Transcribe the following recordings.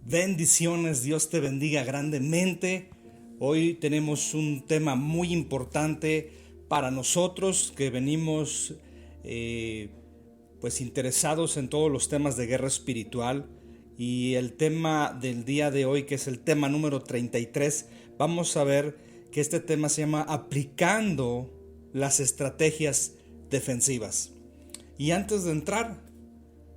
Bendiciones, Dios te bendiga grandemente. Hoy tenemos un tema muy importante para nosotros que venimos interesados en todos los temas de guerra espiritual. Y el tema del día de hoy, que es el tema número 33, vamos a ver que este tema se llama aplicando las estrategias defensivas. Y antes de entrar,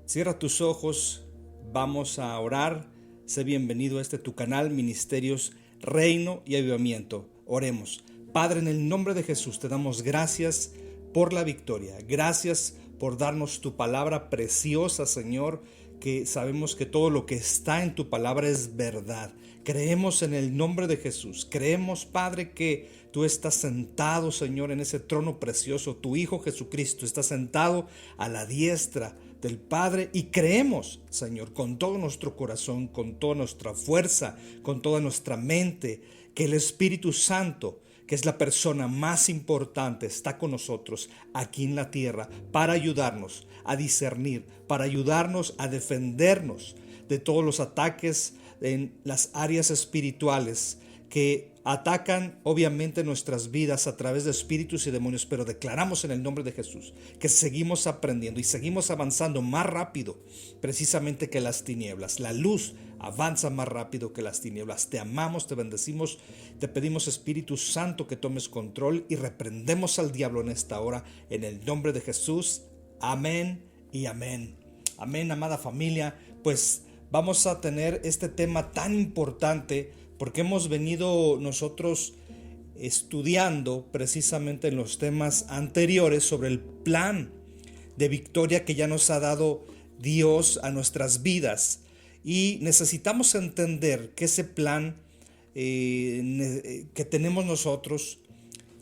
cierra tus ojos, vamos a orar. Sé bienvenido a tu canal, Ministerios, Reino y Avivamiento. Oremos. Padre, en el nombre de Jesús te damos gracias por la victoria. Gracias por darnos tu palabra preciosa, Señor, que sabemos que todo lo que está en tu palabra es verdad. Creemos en el nombre de Jesús. Creemos, Padre, que tú estás sentado, Señor, en ese trono precioso. Tu Hijo Jesucristo está sentado a la diestra del Padre, y creemos, Señor, con todo nuestro corazón, con toda nuestra fuerza, con toda nuestra mente, que el Espíritu Santo, que es la persona más importante, está con nosotros aquí en la tierra para ayudarnos a discernir, para ayudarnos a defendernos de todos los ataques en las áreas espirituales que atacan obviamente nuestras vidas a través de espíritus y demonios, pero declaramos en el nombre de Jesús que seguimos aprendiendo y seguimos avanzando más rápido precisamente que las tinieblas. La luz avanza más rápido que las tinieblas. Te amamos, te bendecimos, te pedimos, Espíritu Santo, que tomes control, y reprendemos al diablo en esta hora en el nombre de Jesús. Amén y amén. Amén, amada familia. Pues vamos a tener este tema tan importante porque hemos venido nosotros estudiando precisamente en los temas anteriores sobre el plan de victoria que ya nos ha dado Dios a nuestras vidas, y necesitamos entender que ese plan que tenemos nosotros,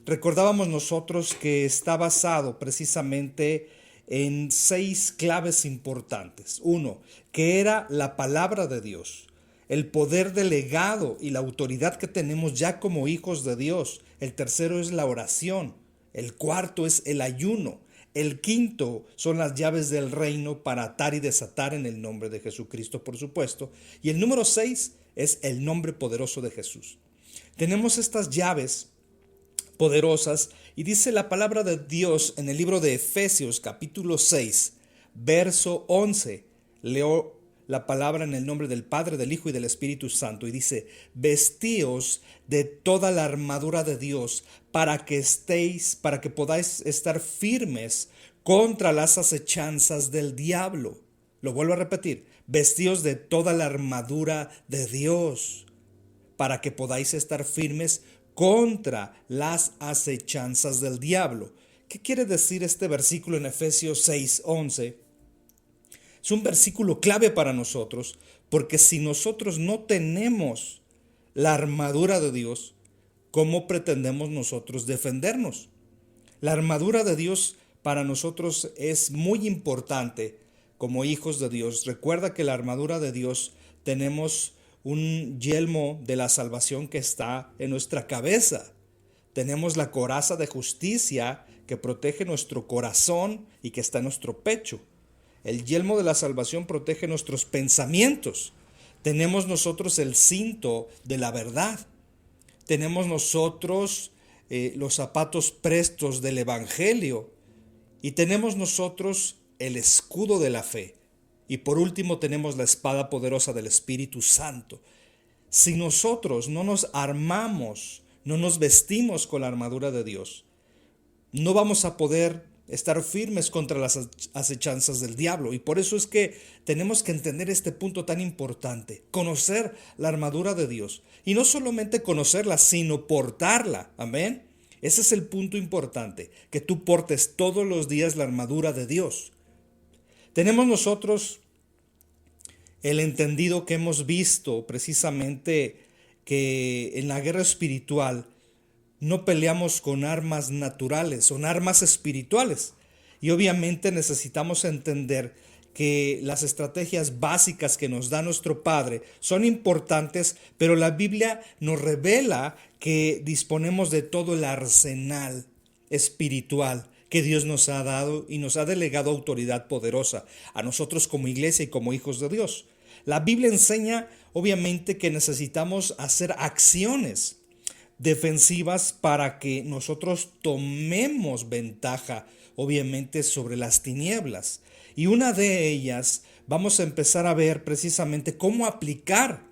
recordábamos nosotros que está basado precisamente en 6 claves importantes. Uno, que era la palabra de Dios, el poder delegado y la autoridad que tenemos ya como hijos de Dios. El tercero es la oración. El cuarto es el ayuno. El quinto son las llaves del reino para atar y desatar en el nombre de Jesucristo, por supuesto. Y el número 6 es el nombre poderoso de Jesús. Tenemos estas llaves poderosas, y dice la palabra de Dios en el libro de Efesios capítulo 6, verso 11. Leo la palabra en el nombre del Padre, del Hijo y del Espíritu Santo, y dice: vestíos de toda la armadura de Dios para que podáis estar firmes contra las acechanzas del diablo. Lo vuelvo a repetir: vestíos de toda la armadura de Dios para que podáis estar firmes contra las acechanzas del diablo. ¿Qué quiere decir este versículo en Efesios 6:11? Es un versículo clave para nosotros, porque si nosotros no tenemos la armadura de Dios, ¿cómo pretendemos nosotros defendernos? La armadura de Dios para nosotros es muy importante como hijos de Dios. Recuerda que la armadura de Dios, tenemos un yelmo de la salvación que está en nuestra cabeza. Tenemos la coraza de justicia que protege nuestro corazón y que está en nuestro pecho. El yelmo de la salvación protege nuestros pensamientos. Tenemos nosotros el cinto de la verdad. Tenemos nosotros los zapatos prestos del evangelio. Y tenemos nosotros el escudo de la fe. Y por último tenemos la espada poderosa del Espíritu Santo. Si nosotros no nos armamos, no nos vestimos con la armadura de Dios, no vamos a poder estar firmes contra las acechanzas del diablo. Y por eso es que tenemos que entender este punto tan importante: conocer la armadura de Dios. Y no solamente conocerla, sino portarla. Amén. Ese es el punto importante, que tú portes todos los días la armadura de Dios. Tenemos nosotros el entendido que hemos visto precisamente que en la guerra espiritual no peleamos con armas naturales, son armas espirituales. Y obviamente necesitamos entender que las estrategias básicas que nos da nuestro Padre son importantes, pero la Biblia nos revela que disponemos de todo el arsenal espiritual que Dios nos ha dado y nos ha delegado autoridad poderosa a nosotros como iglesia y como hijos de Dios. La Biblia enseña obviamente que necesitamos hacer acciones defensivas para que nosotros tomemos ventaja, obviamente, sobre las tinieblas. Y una de ellas vamos a empezar a ver precisamente cómo aplicar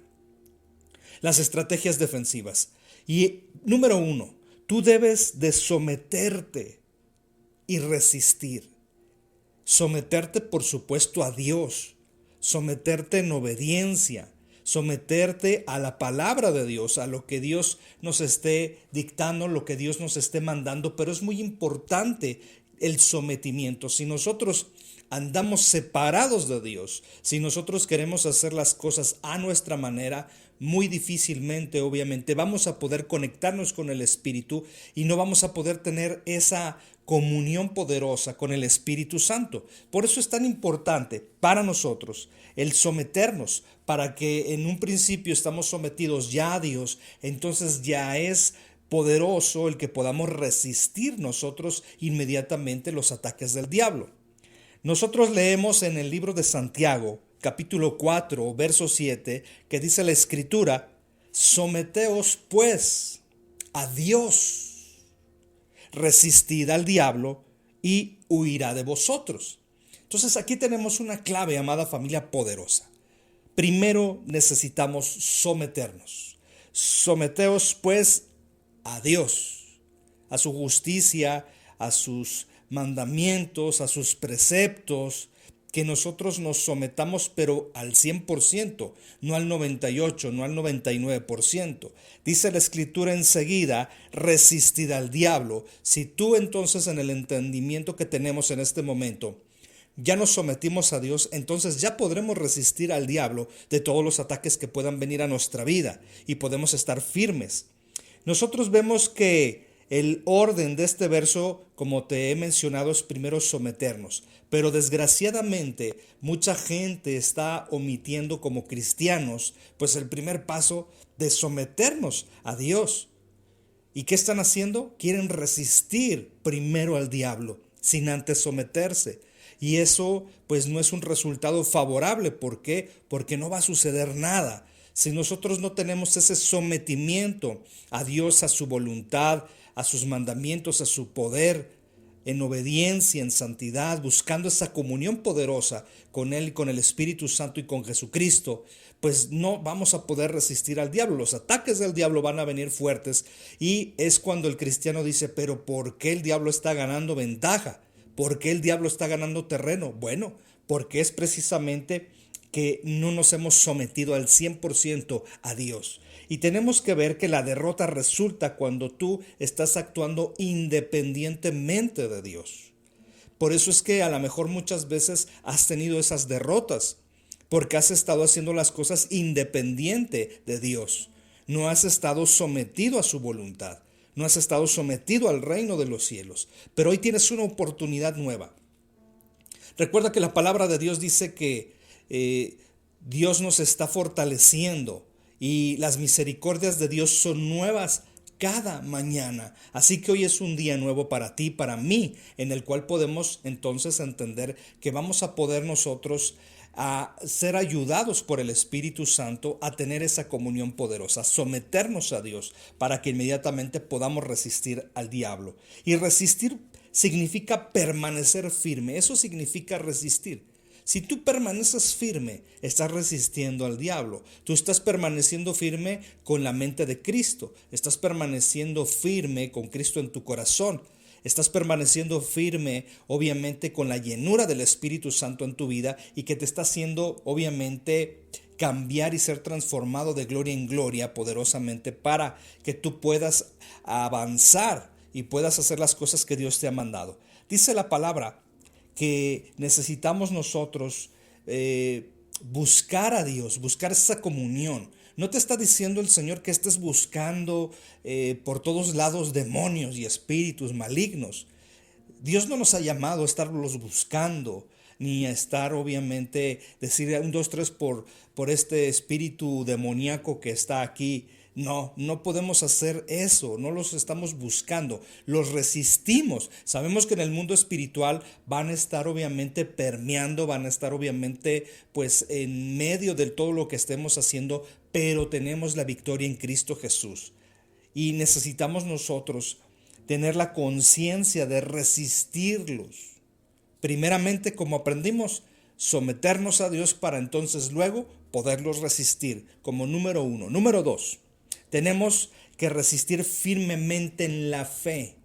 las estrategias defensivas. Y número uno, tú debes de someterte y resistir. Someterte, por supuesto, a Dios. Someterte en obediencia. Someterte a la palabra de Dios, a lo que Dios nos esté dictando, lo que Dios nos esté mandando. Pero es muy importante el sometimiento. Si nosotros andamos separados de Dios, si nosotros queremos hacer las cosas a nuestra manera, muy difícilmente, obviamente, vamos a poder conectarnos con el Espíritu y no vamos a poder tener esa comunión poderosa con el Espíritu Santo. Por eso es tan importante para nosotros el someternos, para que en un principio estamos sometidos ya a Dios, entonces ya es poderoso el que podamos resistir nosotros inmediatamente los ataques del diablo. Nosotros leemos en el libro de Santiago, capítulo 4, verso 7, que dice la Escritura: someteos pues a Dios, resistid al diablo y huirá de vosotros. Entonces aquí tenemos una clave, amada familia poderosa. Primero necesitamos someternos. Someteos pues a Dios, a su justicia, a sus mandamientos, a sus preceptos, que nosotros nos sometamos pero al 100%, no al 98%, no al 99%. Dice la Escritura enseguida: resistid al diablo. Si tú entonces, en el entendimiento que tenemos en este momento, ya nos sometimos a Dios, entonces ya podremos resistir al diablo de todos los ataques que puedan venir a nuestra vida y podemos estar firmes. Nosotros vemos que el orden de este verso, como te he mencionado, es primero someternos. Pero desgraciadamente mucha gente está omitiendo, como cristianos, pues el primer paso de someternos a Dios. ¿Y qué están haciendo? Quieren resistir primero al diablo, sin antes someterse. Y eso pues no es un resultado favorable. ¿Por qué? Porque no va a suceder nada. Si nosotros no tenemos ese sometimiento a Dios, a su voluntad, a sus mandamientos, a su poder, en obediencia, en santidad, buscando esa comunión poderosa con Él y con el Espíritu Santo y con Jesucristo, pues no vamos a poder resistir al diablo. Los ataques del diablo van a venir fuertes y es cuando el cristiano dice: pero ¿por qué el diablo está ganando ventaja? ¿Por qué el diablo está ganando terreno? Bueno, porque es precisamente que no nos hemos sometido al 100% a Dios. Y tenemos que ver que la derrota resulta cuando tú estás actuando independientemente de Dios. Por eso es que a lo mejor muchas veces has tenido esas derrotas, porque has estado haciendo las cosas independiente de Dios. No has estado sometido a su voluntad. No has estado sometido al reino de los cielos. Pero hoy tienes una oportunidad nueva. Recuerda que la palabra de Dios dice que Dios nos está fortaleciendo y las misericordias de Dios son nuevas cada mañana. Así que hoy es un día nuevo para ti, para mí, en el cual podemos entonces entender que vamos a poder nosotros a ser ayudados por el Espíritu Santo a tener esa comunión poderosa, someternos a Dios para que inmediatamente podamos resistir al diablo. Y resistir significa permanecer firme, eso significa resistir. Si tú permaneces firme, estás resistiendo al diablo. Tú estás permaneciendo firme con la mente de Cristo. Estás permaneciendo firme con Cristo en tu corazón. Estás permaneciendo firme, obviamente, con la llenura del Espíritu Santo en tu vida y que te está haciendo, obviamente, cambiar y ser transformado de gloria en gloria poderosamente para que tú puedas avanzar y puedas hacer las cosas que Dios te ha mandado. Dice la palabra que necesitamos nosotros buscar a Dios, buscar esa comunión. No te está diciendo el Señor que estés buscando por todos lados demonios y espíritus malignos. Dios no nos ha llamado a estarlos buscando, ni a estar obviamente, decir un, dos, tres por este espíritu demoníaco que está aquí. No, no podemos hacer eso, no los estamos buscando, los resistimos. Sabemos que en el mundo espiritual van a estar obviamente permeando, van a estar obviamente pues en medio de todo lo que estemos haciendo, pero tenemos la victoria en Cristo Jesús. Y necesitamos nosotros tener la conciencia de resistirlos. Primeramente, como aprendimos, someternos a Dios para entonces luego poderlos resistir como número uno. Número dos, tenemos que resistir firmemente en la fe.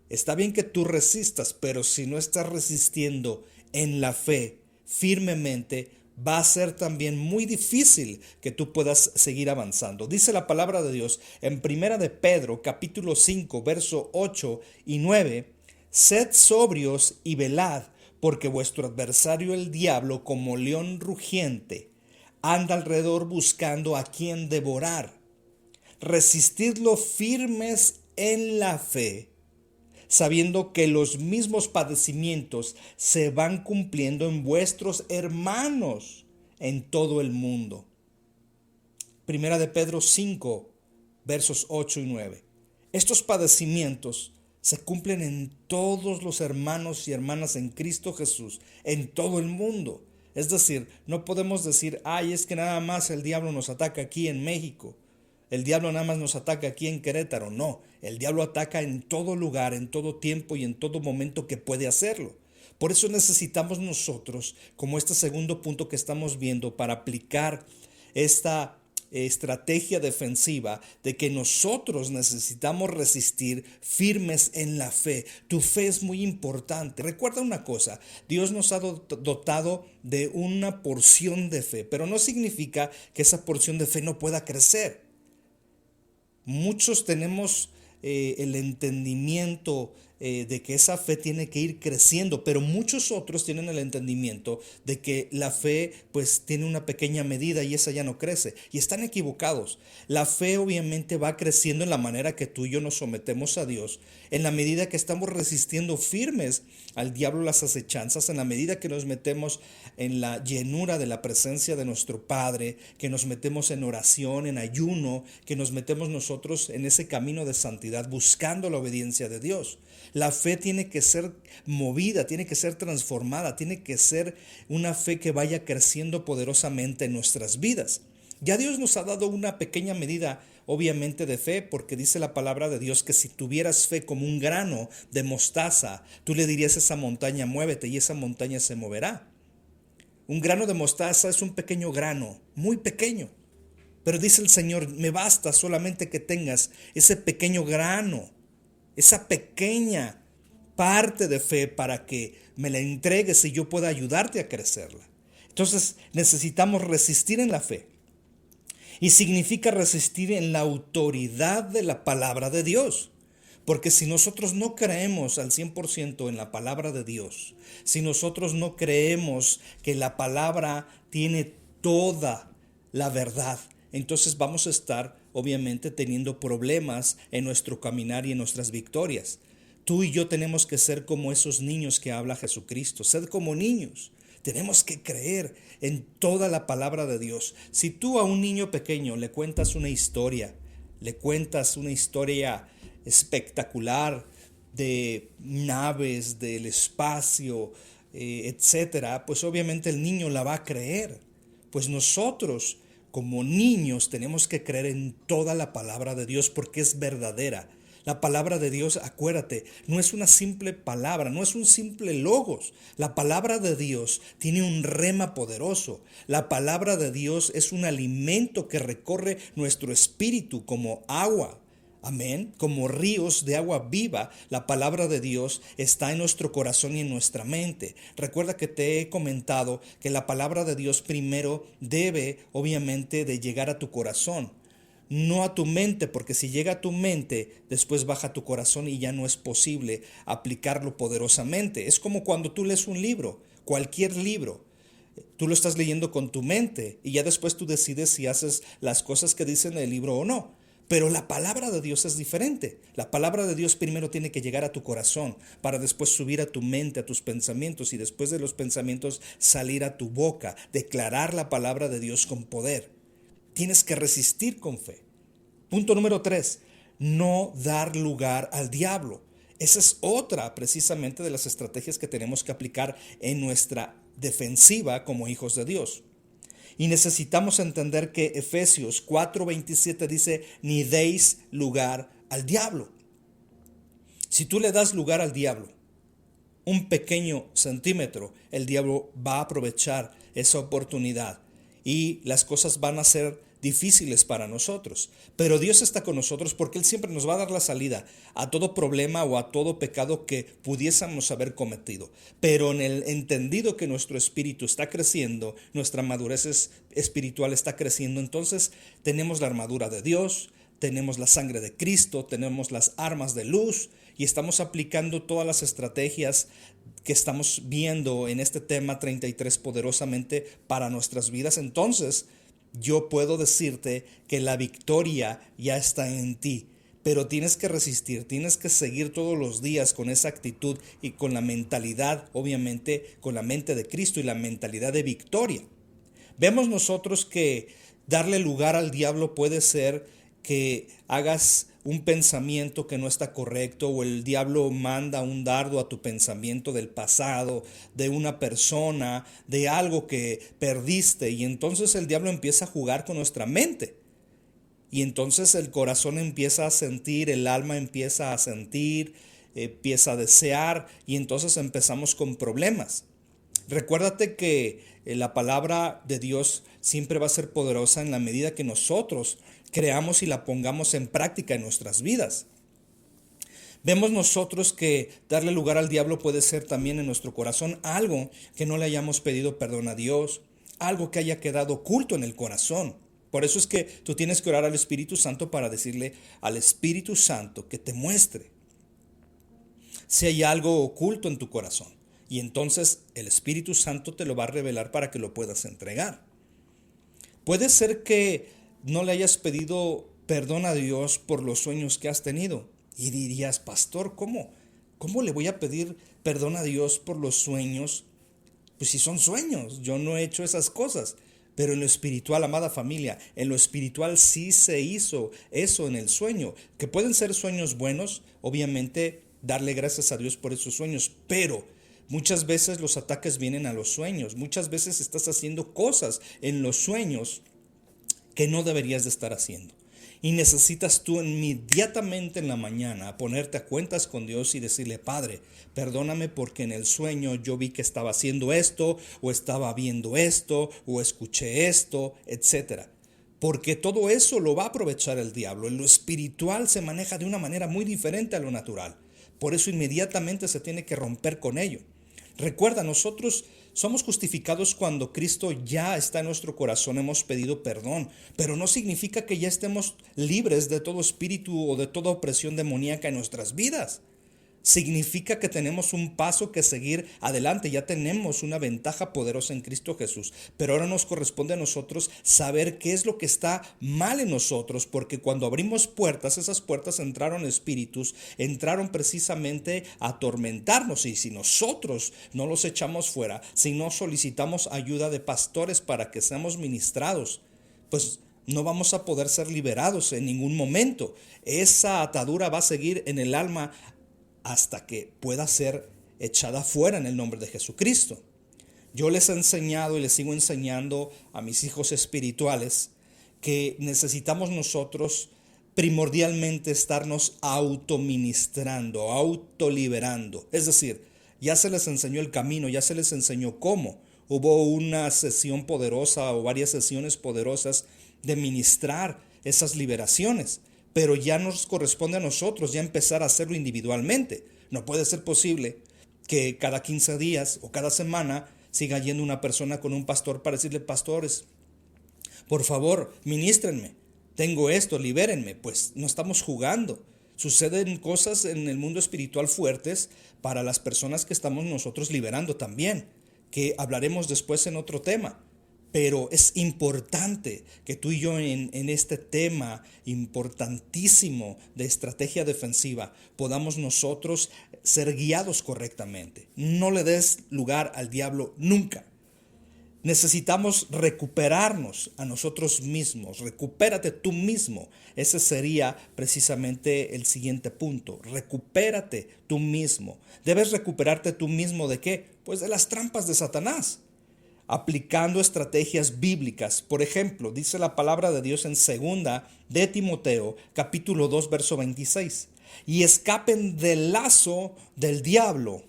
Está bien que tú resistas, pero si no estás resistiendo en la fe firmemente, va a ser también muy difícil que tú puedas seguir avanzando. Dice la palabra de Dios en Primera de Pedro, capítulo 5, verso 8 y 9, sed sobrios y velad, porque vuestro adversario el diablo, como león rugiente, anda alrededor buscando a quien devorar. Resistidlo firmes en la fe, sabiendo que los mismos padecimientos se van cumpliendo en vuestros hermanos en todo el mundo. Primera de Pedro 5, versos 8 y 9. Estos padecimientos se cumplen en todos los hermanos y hermanas en Cristo Jesús, en todo el mundo. Es decir, no podemos decir, ay, es que nada más el diablo nos ataca aquí en México. El diablo nada más nos ataca aquí en Querétaro. No, el diablo ataca en todo lugar, en todo tiempo y en todo momento que puede hacerlo. Por eso necesitamos nosotros, como este segundo punto que estamos viendo, para aplicar esta estrategia defensiva de que nosotros necesitamos resistir firmes en la fe. Tu fe es muy importante. Recuerda una cosa, Dios nos ha dotado de una porción de fe, pero no significa que esa porción de fe no pueda crecer. Muchos tenemos el entendimiento de que esa fe tiene que ir creciendo, pero muchos otros tienen el entendimiento de que la fe pues tiene una pequeña medida y esa ya no crece, y están equivocados. La fe obviamente va creciendo en la manera que tú y yo nos sometemos a Dios, en la medida que estamos resistiendo firmes al diablo las acechanzas, en la medida que nos metemos en la llenura de la presencia de nuestro Padre, que nos metemos en oración, en ayuno, que nos metemos nosotros en ese camino de santidad buscando la obediencia de Dios. La fe tiene que ser movida, tiene que ser transformada, tiene que ser una fe que vaya creciendo poderosamente en nuestras vidas. Ya Dios nos ha dado una pequeña medida, obviamente, de fe, porque dice la palabra de Dios que si tuvieras fe como un grano de mostaza, tú le dirías a esa montaña, muévete, y esa montaña se moverá. Un grano de mostaza es un pequeño grano, muy pequeño. Pero dice el Señor, me basta solamente que tengas ese pequeño grano, esa pequeña parte de fe para que me la entregues y yo pueda ayudarte a crecerla. Entonces necesitamos resistir en la fe. Y significa resistir en la autoridad de la palabra de Dios. Porque si nosotros no creemos al 100% en la palabra de Dios, si nosotros no creemos que la palabra tiene toda la verdad, entonces vamos a estar obviamente teniendo problemas en nuestro caminar y en nuestras victorias. Tú y yo tenemos que ser como esos niños que habla Jesucristo, ser como niños. Tenemos que creer en toda la palabra de Dios. Si tú a un niño pequeño le cuentas una historia espectacular de naves, del espacio, etcétera, pues obviamente el niño la va a creer. Pues nosotros, como niños, tenemos que creer en toda la palabra de Dios porque es verdadera. La palabra de Dios, acuérdate, no es una simple palabra, no es un simple logos. La palabra de Dios tiene un rema poderoso. La palabra de Dios es un alimento que recorre nuestro espíritu como agua. Amén. Como ríos de agua viva, la palabra de Dios está en nuestro corazón y en nuestra mente. Recuerda que te he comentado que la palabra de Dios primero debe, obviamente, de llegar a tu corazón. No a tu mente, porque si llega a tu mente, después baja a tu corazón y ya no es posible aplicarlo poderosamente. Es como cuando tú lees un libro, cualquier libro. Tú lo estás leyendo con tu mente y ya después tú decides si haces las cosas que dice en el libro o no. Pero la palabra de Dios es diferente. La palabra de Dios primero tiene que llegar a tu corazón para después subir a tu mente, a tus pensamientos y después de los pensamientos salir a tu boca, declarar la palabra de Dios con poder. Tienes que resistir con fe. Punto número 3, no dar lugar al diablo. Esa es otra precisamente de las estrategias que tenemos que aplicar en nuestra defensiva como hijos de Dios. Y necesitamos entender que Efesios 4:27 dice, ni deis lugar al diablo. Si tú le das lugar al diablo, un pequeño centímetro, el diablo va a aprovechar esa oportunidad y las cosas van a ser difíciles para nosotros. Pero Dios está con nosotros porque Él siempre nos va a dar la salida a todo problema o a todo pecado que pudiésemos haber cometido. Pero en el entendido que nuestro espíritu está creciendo, nuestra madurez espiritual está creciendo, entonces tenemos la armadura de Dios, tenemos la sangre de Cristo, tenemos las armas de luz y estamos aplicando todas las estrategias que estamos viendo en este tema 33 poderosamente para nuestras vidas. Entonces, yo puedo decirte que la victoria ya está en ti, pero tienes que resistir, tienes que seguir todos los días con esa actitud y con la mentalidad, obviamente, con la mente de Cristo y la mentalidad de victoria. Vemos nosotros que darle lugar al diablo puede ser que hagas un pensamiento que no está correcto o el diablo manda un dardo a tu pensamiento del pasado, de una persona, de algo que perdiste y entonces el diablo empieza a jugar con nuestra mente. Y entonces el corazón empieza a sentir, el alma empieza a sentir, empieza a desear y entonces empezamos con problemas. Recuérdate que la palabra de Dios siempre va a ser poderosa en la medida que nosotros creamos y la pongamos en práctica en nuestras vidas. Vemos nosotros que darle lugar al diablo puede ser también en nuestro corazón algo que no le hayamos pedido perdón a Dios, algo que haya quedado oculto en el corazón. Por eso es que tú tienes que orar al Espíritu Santo para decirle al Espíritu Santo que te muestre si hay algo oculto en tu corazón. Y entonces el Espíritu Santo te lo va a revelar para que lo puedas entregar. Puede ser que no le hayas pedido perdón a Dios por los sueños que has tenido. Y dirías, pastor, ¿cómo le voy a pedir perdón a Dios por los sueños? Pues si son sueños, yo no he hecho esas cosas. Pero en lo espiritual, amada familia, en lo espiritual sí se hizo eso en el sueño. Que pueden ser sueños buenos, obviamente darle gracias a Dios por esos sueños, pero muchas veces los ataques vienen a los sueños. Muchas veces estás haciendo cosas en los sueños que no deberías de estar haciendo. Y necesitas tú inmediatamente en la mañana ponerte a cuentas con Dios y decirle, Padre, perdóname porque en el sueño yo vi que estaba haciendo esto, o estaba viendo esto, o escuché esto, etcétera. Porque todo eso lo va a aprovechar el diablo. En lo espiritual se maneja de una manera muy diferente a lo natural. Por eso inmediatamente se tiene que romper con ello. Recuerda, nosotros somos justificados cuando Cristo ya está en nuestro corazón, hemos pedido perdón, pero no significa que ya estemos libres de todo espíritu o de toda opresión demoníaca en nuestras vidas. Significa que tenemos un paso que seguir adelante, ya tenemos una ventaja poderosa en Cristo Jesús, pero ahora nos corresponde a nosotros saber qué es lo que está mal en nosotros, porque cuando abrimos puertas, esas puertas entraron espíritus, entraron precisamente a atormentarnos, y si nosotros no los echamos fuera, si no solicitamos ayuda de pastores para que seamos ministrados, pues no vamos a poder ser liberados en ningún momento. Esa atadura va a seguir en el alma hasta que pueda ser echada fuera en el nombre de Jesucristo. Yo les he enseñado y les sigo enseñando a mis hijos espirituales que necesitamos nosotros primordialmente estarnos autoministrando, autoliberando. Es decir, ya se les enseñó el camino, ya se les enseñó cómo. Hubo una sesión poderosa o varias sesiones poderosas de ministrar esas liberaciones. Pero ya nos corresponde a nosotros ya empezar a hacerlo individualmente. No puede ser posible que cada 15 días o cada semana siga yendo una persona con un pastor para decirle, pastores, por favor, ministrenme, tengo esto, libérenme. Pues no estamos jugando. Suceden cosas en el mundo espiritual fuertes para las personas que estamos nosotros liberando también, que hablaremos después en otro tema. Pero es importante que tú y yo en este tema importantísimo de estrategia defensiva podamos nosotros ser guiados correctamente. No le des lugar al diablo nunca. Necesitamos recuperarnos a nosotros mismos. Recupérate tú mismo. Ese sería precisamente el siguiente punto. Recupérate tú mismo. Debes recuperarte tú mismo ¿de qué? Pues de las trampas de Satanás, aplicando estrategias bíblicas. Por ejemplo, dice la palabra de Dios en segunda de Timoteo, capítulo 2, verso 26. Y escapen del lazo del diablo,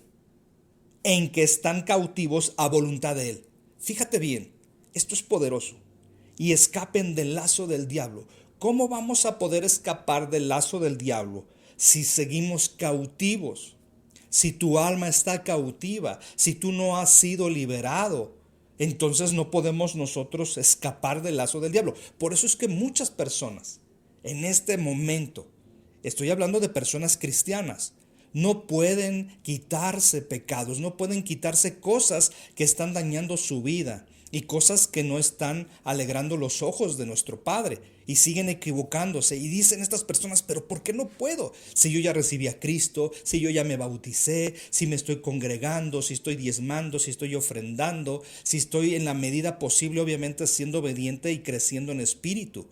en que están cautivos a voluntad de él. Fíjate bien, esto es poderoso. Y escapen del lazo del diablo. ¿Cómo vamos a poder escapar del lazo del diablo si seguimos cautivos? Si tu alma está cautiva, si tú no has sido liberado, entonces no podemos nosotros escapar del lazo del diablo. Por eso es que muchas personas en este momento, estoy hablando de personas cristianas, no pueden quitarse pecados, no pueden quitarse cosas que están dañando su vida y cosas que no están alegrando los ojos de nuestro Padre, y siguen equivocándose y dicen estas personas, pero ¿por qué no puedo? Si yo ya recibí a Cristo, si yo ya me bauticé, si me estoy congregando, si estoy diezmando, si estoy ofrendando, si estoy en la medida posible obviamente siendo obediente y creciendo en espíritu.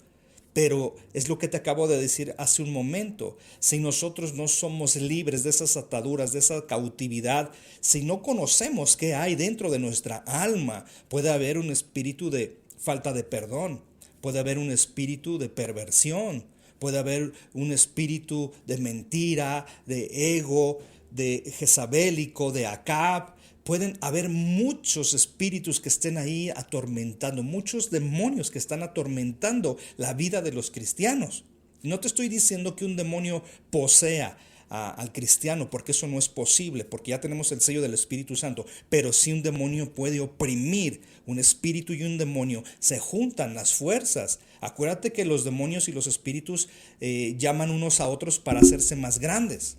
Pero es lo que te acabo de decir hace un momento. Si nosotros no somos libres de esas ataduras, de esa cautividad, si no conocemos qué hay dentro de nuestra alma, puede haber un espíritu de falta de perdón, puede haber un espíritu de perversión, puede haber un espíritu de mentira, de ego, de jezabélico, de Acab. Pueden haber muchos espíritus que estén ahí atormentando, muchos demonios que están atormentando la vida de los cristianos. No te estoy diciendo que un demonio posea al cristiano, porque eso no es posible, porque ya tenemos el sello del Espíritu Santo, pero sí un demonio puede oprimir. Un espíritu y un demonio se juntan las fuerzas. Acuérdate que los demonios y los espíritus llaman unos a otros para hacerse más grandes.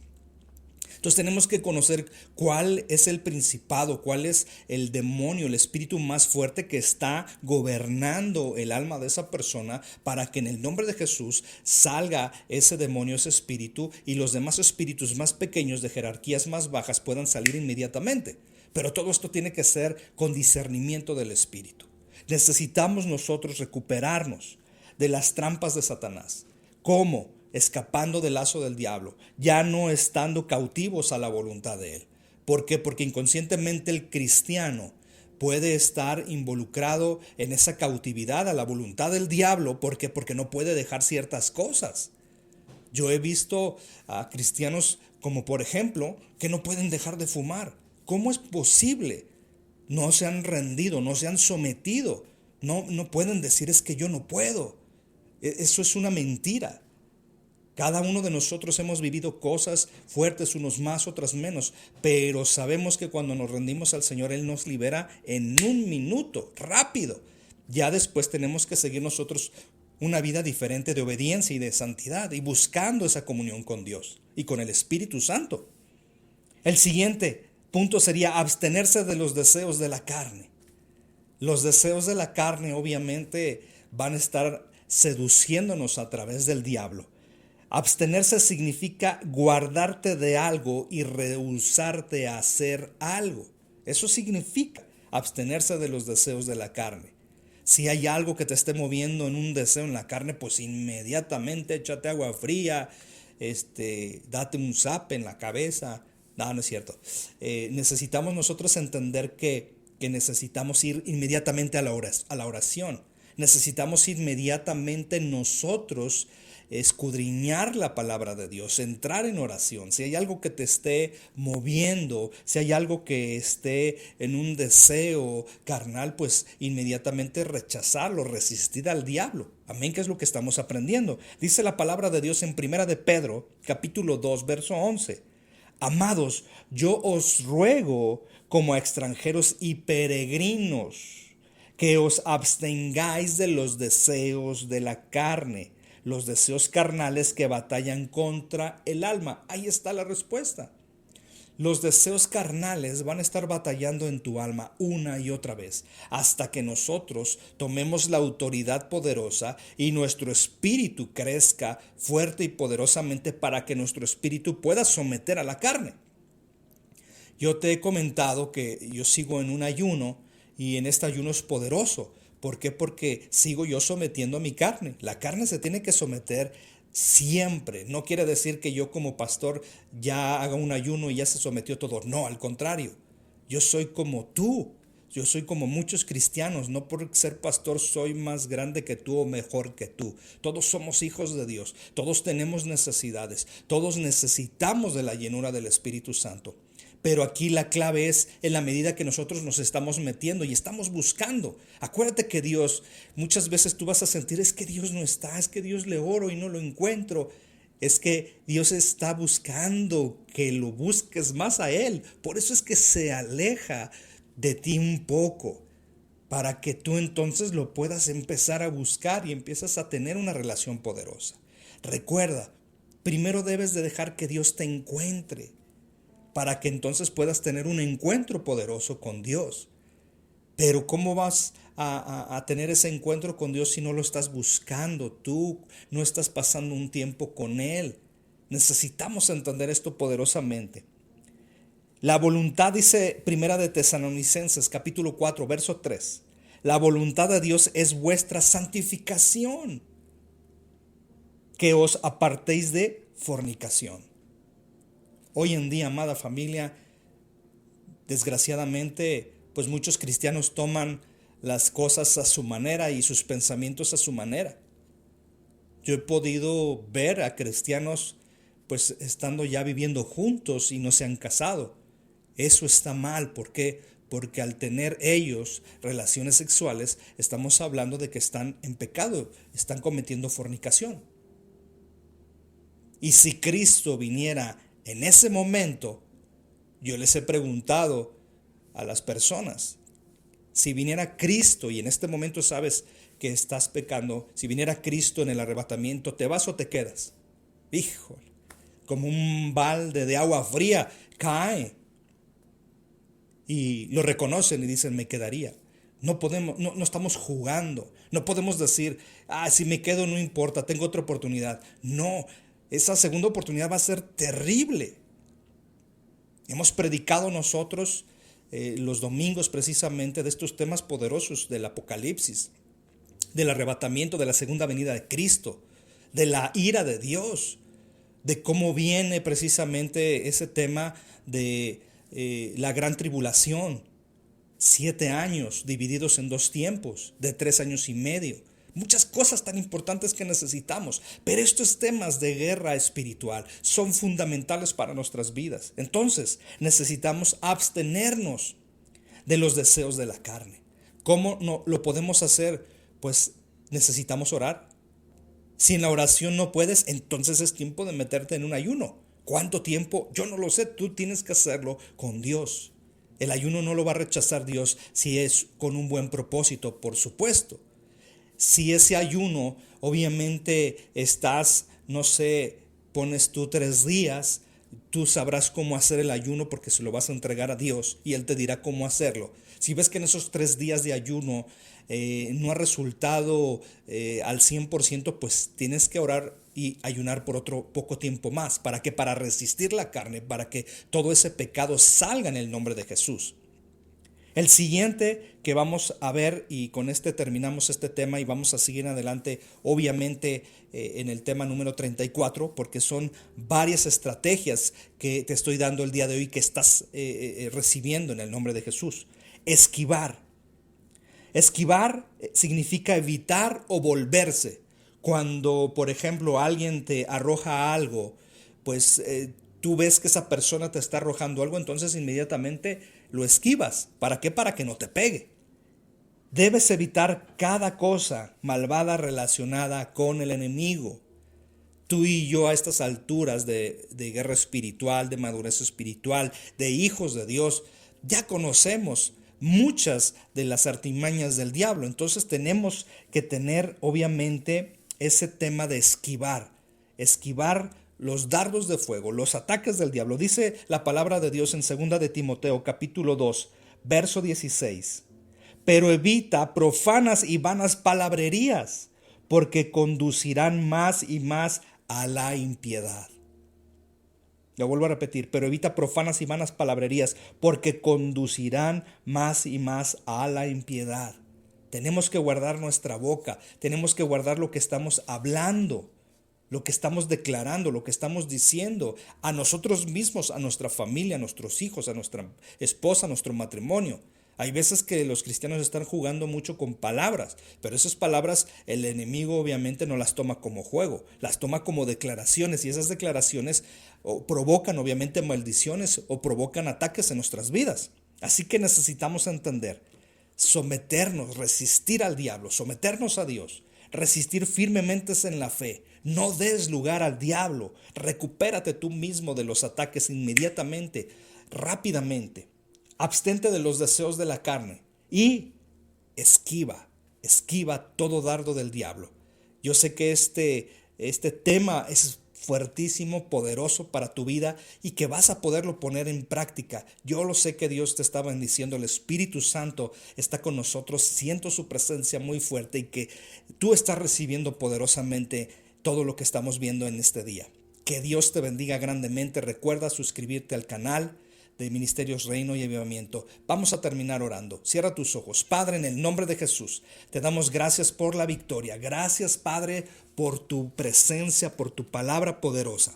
Entonces tenemos que conocer cuál es el principado, cuál es el demonio, el espíritu más fuerte que está gobernando el alma de esa persona, para que en el nombre de Jesús salga ese demonio, ese espíritu, y los demás espíritus más pequeños de jerarquías más bajas puedan salir inmediatamente. Pero todo esto tiene que ser con discernimiento del espíritu. Necesitamos nosotros recuperarnos de las trampas de Satanás. ¿Cómo? Escapando del lazo del diablo, ya no estando cautivos a la voluntad de él. ¿Por qué? Porque inconscientemente el cristiano puede estar involucrado en esa cautividad a la voluntad del diablo. ¿Por qué? Porque no puede dejar ciertas cosas. Yo he visto a cristianos como por ejemplo que no pueden dejar de fumar. ¿Cómo es posible? No se han rendido, no se han sometido. No pueden decir es que yo no puedo. Eso es una mentira. Cada uno de nosotros hemos vivido cosas fuertes, unos más, otras menos, pero sabemos que cuando nos rendimos al Señor, Él nos libera en un minuto, rápido. Ya después tenemos que seguir nosotros una vida diferente de obediencia y de santidad, y buscando esa comunión con Dios y con el Espíritu Santo. El siguiente punto sería abstenerse de los deseos de la carne. Los deseos de la carne obviamente van a estar seduciéndonos a través del diablo. Abstenerse significa guardarte de algo y rehusarte a hacer algo. Eso significa abstenerse de los deseos de la carne. Si hay algo que te esté moviendo en un deseo en la carne, pues inmediatamente échate agua fría, date un zape en la cabeza. No es cierto. Necesitamos nosotros entender que necesitamos ir inmediatamente a la oración. Necesitamos inmediatamente nosotros escudriñar la palabra de Dios, entrar en oración. Si hay algo que te esté moviendo, si hay algo que esté en un deseo carnal, pues inmediatamente rechazarlo, resistir al diablo. Amén, que es lo que estamos aprendiendo. Dice la palabra de Dios en Primera de Pedro, capítulo 2, verso 11. Amados, yo os ruego como a extranjeros y peregrinos que os abstengáis de los deseos de la carne, los deseos carnales que batallan contra el alma. Ahí está la respuesta. Los deseos carnales van a estar batallando en tu alma una y otra vez, hasta que nosotros tomemos la autoridad poderosa y nuestro espíritu crezca fuerte y poderosamente, para que nuestro espíritu pueda someter a la carne. Yo te he comentado que yo sigo en un ayuno, Y en este ayuno es poderoso. ¿Por qué? Porque sigo yo sometiendo a mi carne. La carne se tiene que someter siempre. No quiere decir que yo como pastor ya haga un ayuno y ya se sometió todo. No, al contrario. Yo soy como tú. Yo soy como muchos cristianos. No por ser pastor soy más grande que tú o mejor que tú. Todos somos hijos de Dios. Todos tenemos necesidades. Todos necesitamos de la llenura del Espíritu Santo. Pero aquí la clave es en la medida que nosotros nos estamos metiendo y estamos buscando. Acuérdate que Dios, muchas veces tú vas a sentir, es que Dios no está, es que Dios le oro y no lo encuentro. Es que Dios está buscando que lo busques más a Él. Por eso es que se aleja de ti un poco, para que tú entonces lo puedas empezar a buscar y empiezas a tener una relación poderosa. Recuerda, primero debes de dejar que Dios te encuentre, para que entonces puedas tener un encuentro poderoso con Dios. Pero ¿cómo vas a tener ese encuentro con Dios si no lo estás buscando? Tú no estás pasando un tiempo con Él. Necesitamos entender esto poderosamente. La voluntad, dice Primera de Tesalonicenses, capítulo 4, verso 3. La voluntad de Dios es vuestra santificación, que os apartéis de fornicación. Hoy en día, amada familia, desgraciadamente, pues muchos cristianos toman las cosas a su manera y sus pensamientos a su manera. Yo he podido ver a cristianos pues estando ya viviendo juntos y no se han casado. Eso está mal. ¿Por qué? Porque al tener ellos relaciones sexuales, estamos hablando de que están en pecado, están cometiendo fornicación. Y si Cristo viniera en ese momento, yo les he preguntado a las personas, si viniera Cristo y en este momento sabes que estás pecando, si viniera Cristo en el arrebatamiento, ¿te vas o te quedas? Híjole, como un balde de agua fría cae. Y lo reconocen y dicen, me quedaría. No podemos, no estamos jugando. No podemos decir, si me quedo no importa, tengo otra oportunidad. No, esa segunda oportunidad va a ser terrible. Hemos predicado nosotros los domingos precisamente de estos temas poderosos del Apocalipsis, del arrebatamiento, de la segunda venida de Cristo, de la ira de Dios, de cómo viene precisamente ese tema de la gran tribulación, 7 años divididos en 2 tiempos, de 3 años y medio. Muchas cosas tan importantes que necesitamos, pero estos temas de guerra espiritual son fundamentales para nuestras vidas. Entonces necesitamos abstenernos de los deseos de la carne. ¿Cómo no lo podemos hacer? Pues necesitamos orar. Si en la oración no puedes, entonces es tiempo de meterte en un ayuno. ¿Cuánto tiempo? Yo no lo sé, tú tienes que hacerlo con Dios. El ayuno no lo va a rechazar Dios si es con un buen propósito, por supuesto. Si ese ayuno, obviamente estás, no sé, pones tú 3 días, tú sabrás cómo hacer el ayuno porque se lo vas a entregar a Dios y Él te dirá cómo hacerlo. Si ves que en esos 3 días de ayuno no ha resultado al 100%, pues tienes que orar y ayunar por otro poco tiempo más. ¿Para qué? Para resistir la carne, para que todo ese pecado salga en el nombre de Jesús. El siguiente que vamos a ver, y con este terminamos este tema y vamos a seguir adelante, obviamente en el tema número 34, porque son varias estrategias que te estoy dando el día de hoy que estás recibiendo en el nombre de Jesús. Esquivar. Esquivar significa evitar o volverse. Cuando, por ejemplo, alguien te arroja algo, pues tú ves que esa persona te está arrojando algo, entonces inmediatamente lo esquivas. ¿Para qué? Para que no te pegue. Debes evitar cada cosa malvada relacionada con el enemigo. Tú y yo a estas alturas de guerra espiritual, de madurez espiritual, de hijos de Dios, ya conocemos muchas de las artimañas del diablo. Entonces tenemos que tener obviamente ese tema de esquivar los dardos de fuego, los ataques del diablo. Dice la palabra de Dios en 2 de Timoteo capítulo 2, verso 16. Pero evita profanas y vanas palabrerías, porque conducirán más y más a la impiedad. Lo vuelvo a repetir, pero evita profanas y vanas palabrerías, porque conducirán más y más a la impiedad. Tenemos que guardar nuestra boca, tenemos que guardar lo que estamos hablando, lo que estamos declarando, lo que estamos diciendo a nosotros mismos, a nuestra familia, a nuestros hijos, a nuestra esposa, a nuestro matrimonio. Hay veces que los cristianos están jugando mucho con palabras, pero esas palabras el enemigo obviamente no las toma como juego, las toma como declaraciones, y esas declaraciones provocan obviamente maldiciones o provocan ataques en nuestras vidas. Así que necesitamos entender, someternos, resistir al diablo, someternos a Dios, resistir firmemente en la fe. No des lugar al diablo, recupérate tú mismo de los ataques inmediatamente, rápidamente. Abstente de los deseos de la carne y esquiva todo dardo del diablo. Yo sé que este tema es fuertísimo, poderoso para tu vida y que vas a poderlo poner en práctica. Yo lo sé que Dios te está bendiciendo, el Espíritu Santo está con nosotros, siento su presencia muy fuerte y que tú estás recibiendo poderosamente todo lo que estamos viendo en este día. Que Dios te bendiga grandemente. Recuerda suscribirte al canal de Ministerios Reino y Avivamiento. Vamos a terminar orando. Cierra tus ojos. Padre, en el nombre de Jesús, te damos gracias por la victoria. Gracias, Padre, por tu presencia, por tu palabra poderosa.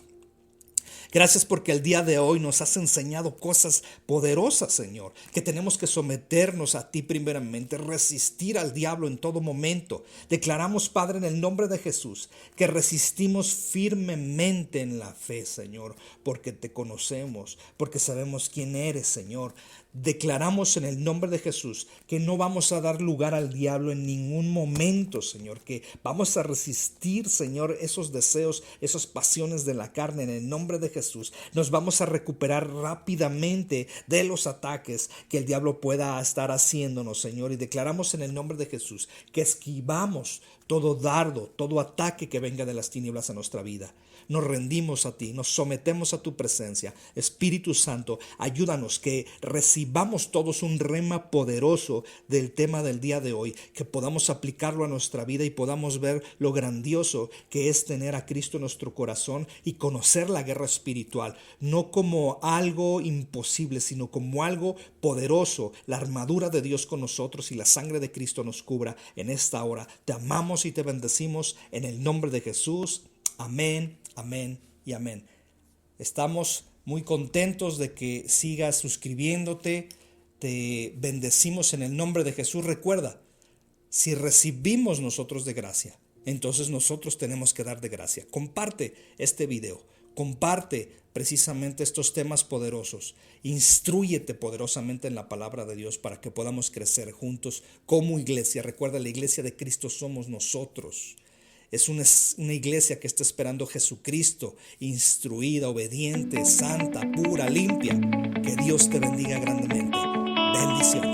Gracias porque el día de hoy nos has enseñado cosas poderosas, Señor, que tenemos que someternos a ti primeramente, resistir al diablo en todo momento. Declaramos, Padre, en el nombre de Jesús, que resistimos firmemente en la fe, Señor, porque te conocemos, porque sabemos quién eres, Señor. Declaramos en el nombre de Jesús que no vamos a dar lugar al diablo en ningún momento, Señor, que vamos a resistir, Señor, esos deseos, esas pasiones de la carne en el nombre de Jesús. Nos vamos a recuperar rápidamente de los ataques que el diablo pueda estar haciéndonos, Señor, y declaramos en el nombre de Jesús que esquivamos todo dardo, todo ataque que venga de las tinieblas a nuestra vida. Nos rendimos a ti, nos sometemos a tu presencia. Espíritu Santo, ayúdanos que recibamos todos un rema poderoso del tema del día de hoy, que podamos aplicarlo a nuestra vida y podamos ver lo grandioso que es tener a Cristo en nuestro corazón y conocer la guerra espiritual, no como algo imposible, sino como algo poderoso. La armadura de Dios con nosotros y la sangre de Cristo nos cubra en esta hora. Te amamos y te bendecimos en el nombre de Jesús. Amén, amén y amén. Estamos muy contentos de que sigas suscribiéndote. Te bendecimos en el nombre de Jesús. Recuerda, si recibimos nosotros de gracia, entonces nosotros tenemos que dar de gracia. Comparte este video. Comparte precisamente estos temas poderosos. Instrúyete poderosamente en la palabra de Dios para que podamos crecer juntos como iglesia. Recuerda, la iglesia de Cristo somos nosotros. Es una iglesia que está esperando a Jesucristo, instruida, obediente, santa, pura, limpia. Que Dios te bendiga grandemente. Bendiciones.